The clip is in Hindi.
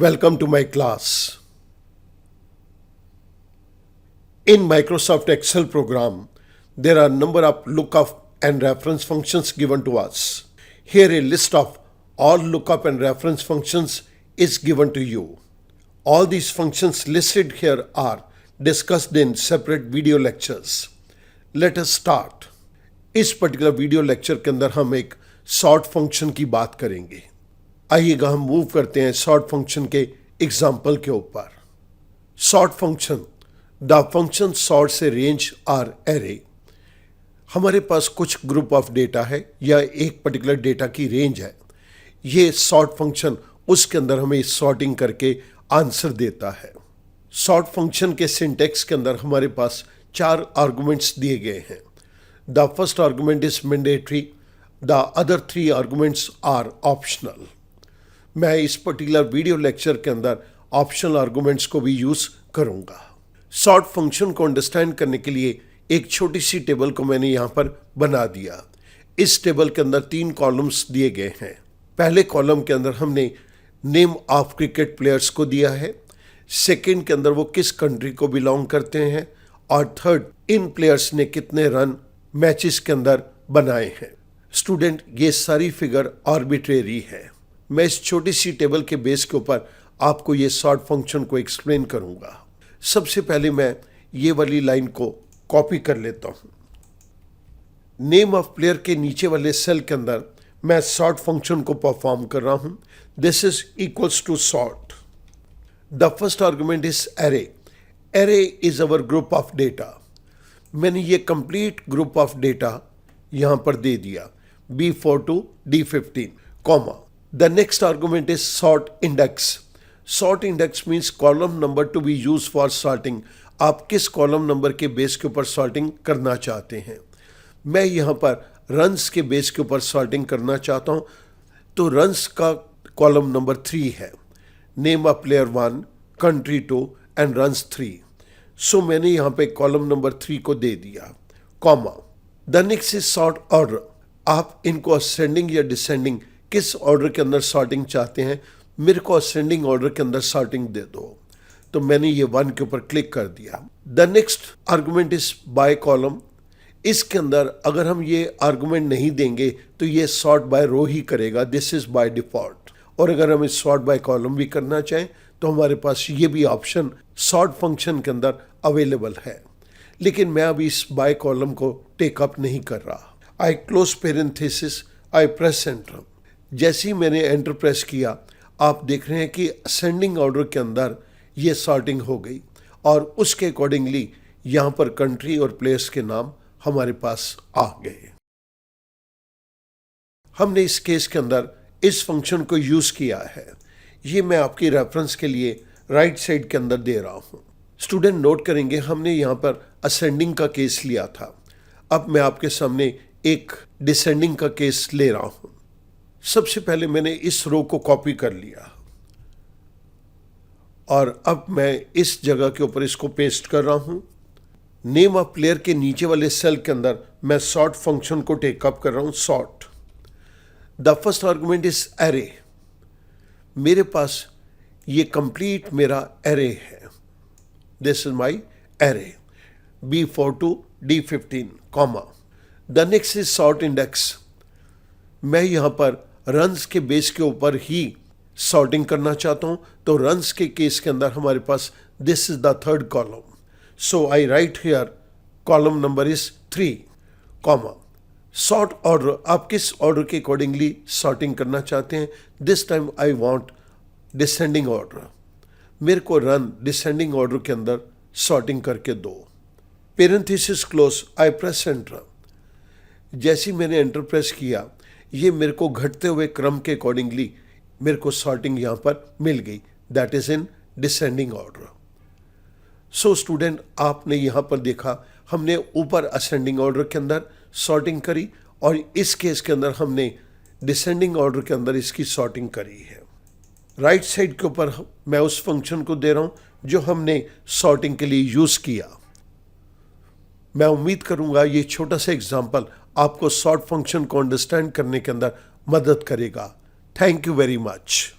Welcome to my class. In Microsoft Excel program, there are a number of lookup and reference functions given to us. Here a list of all lookup and reference functions is given to you. All these functions listed here are discussed in separate video lectures. Let us start. इस पर्टिकुलर वीडियो लेक्चर के अंदर हम एक सॉर्ट फंक्शन की बात करेंगे. आइएगा हम मूव करते हैं सॉर्ट फंक्शन के एग्जाम्पल के ऊपर. Sort function, the function sort से रेंज आर एरे. हमारे पास कुछ ग्रुप ऑफ डेटा है या एक पर्टिकुलर डेटा की रेंज है. ये सॉर्ट फंक्शन उसके अंदर हमें सॉर्टिंग करके आंसर देता है. सॉर्ट फंक्शन के सिंटेक्स के अंदर हमारे पास 4 आर्गुमेंट्स दिए गए हैं. The first argument is mandatory, the other 3 arguments are optional. मैं इस पर्टिकुलर वीडियो लेक्चर के अंदर ऑप्शनल आर्गुमेंट्स को भी यूज करूंगा. सॉर्ट फंक्शन को अंडरस्टैंड करने के लिए एक छोटी सी टेबल को मैंने यहां पर बना दिया. इस टेबल के अंदर 3 कॉलम्स दिए गए हैं. पहले कॉलम के अंदर हमने नेम ऑफ क्रिकेट प्लेयर्स को दिया है. सेकंड के अंदर वो किस कंट्री को बिलोंग करते हैं, और थर्ड इन प्लेयर्स ने कितने रन मैचेस के अंदर बनाए हैं. स्टूडेंट, ये सारी फिगर आर्बिट्रेरी है. मैं इस छोटी सी टेबल के बेस के ऊपर आपको ये सॉर्ट फंक्शन को एक्सप्लेन करूंगा. सबसे पहले मैं ये वाली लाइन को कॉपी कर लेता हूं. नेम ऑफ प्लेयर के नीचे वाले सेल के अंदर मैं सॉर्ट फंक्शन को परफॉर्म कर रहा हूं. This is equals to sort. The first argument is array. Array is our group of data. मैंने ये कंप्लीट ग्रुप ऑफ डेटा यहां पर दे दिया, B4 to D15, comma. The next argument is sort index. Sort index means column number to be used for sorting. आप किस कॉलम नंबर के बेस के ऊपर सॉर्टिंग करना चाहते हैं. मैं यहाँ पर रन्स के बेस के ऊपर सॉर्टिंग करना चाहता हूँ, तो रन्स का कॉलम नंबर 3 है. Name of player 1, country 2 and runs 3. सो मैंने यहाँ पे कॉलम नंबर 3 को दे दिया, comma. The next is sort order. आप इनको असेंडिंग या डिसेंडिंग किस ऑर्डर के अंदर सॉर्टिंग चाहते हैं. मेरे को असेंडिंग ऑर्डर के अंदर सॉर्टिंग दे दो, तो मैंने ये 1 के ऊपर क्लिक कर दिया. The next argument is by column. इसके अंदर अगर हम ये आर्गुमेंट नहीं देंगे तो ये सॉर्ट बाय रो ही करेगा. This is by default. और अगर हम इस सॉर्ट बाय कॉलम भी करना चाहें तो हमारे पास ये भी ऑप्शन सॉर्ट फंक्शन के अंदर अवेलेबल है. लेकिन मैं अभी इस बाय कॉलम को टेकअप नहीं कर रहा. आई क्लोज पेरेंथेसिस, आई प्रेस एंटर. जैसे ही मैंने एंटर प्रेस किया, आप देख रहे हैं कि असेंडिंग ऑर्डर के अंदर ये सॉर्टिंग हो गई, और उसके अकॉर्डिंगली यहाँ पर कंट्री और प्लेयर्स के नाम हमारे पास आ गए. हमने इस केस के अंदर इस फंक्शन को यूज किया है. ये मैं आपकी रेफरेंस के लिए राइट साइड के अंदर दे रहा हूँ. स्टूडेंट नोट करेंगे, हमने यहाँ पर असेंडिंग का केस लिया था. अब मैं आपके सामने एक डिसेंडिंग का केस ले रहा हूँ. सबसे पहले मैंने इस रो को कॉपी कर लिया, और अब मैं इस जगह के ऊपर इसको पेस्ट कर रहा हूं. नेम ऑफ प्लेयर के नीचे वाले सेल के अंदर मैं सॉर्ट फंक्शन को टेकअप कर रहा हूं, sort. The first argument is array. मेरे पास ये कंप्लीट मेरा एरे है. This is my array, B4 to D15, comma. The next is sort index. मैं यहां पर रन्स के बेस के ऊपर ही सॉर्टिंग करना चाहता हूं, तो रन्स के केस के अंदर हमारे पास this is the third column. So I write here column number is 3, comma. Sort order, आप किस ऑर्डर के अकॉर्डिंगली सॉर्टिंग करना चाहते हैं. This time I want descending order. मेरे को रन डिसेंडिंग ऑर्डर के अंदर सॉर्टिंग करके दो. पेरेंथेसिस क्लोज, आई प्रेस एंटर. जैसे ही मैंने एंटर प्रेस किया, ये मेरे को घटते हुए क्रम के अकॉर्डिंगली मेरे को सॉर्टिंग यहाँ पर मिल गई. That is in descending order. So student, आपने यहाँ पर देखा, हमने ऊपर असेंडिंग ऑर्डर के अंदर सॉर्टिंग करी, और इस केस के अंदर हमने डिसेंडिंग ऑर्डर के अंदर इसकी सॉर्टिंग करी है. राइट साइड के ऊपर मैं उस फंक्शन को दे रहा हूँ जो हमने सॉर्टिंग के लिए यूज किया. मैं उम्मीद करूंगा ये छोटा सा एग्जाम्पल आपको सॉर्ट फंक्शन को अंडरस्टैंड करने के अंदर मदद करेगा. Thank you very much.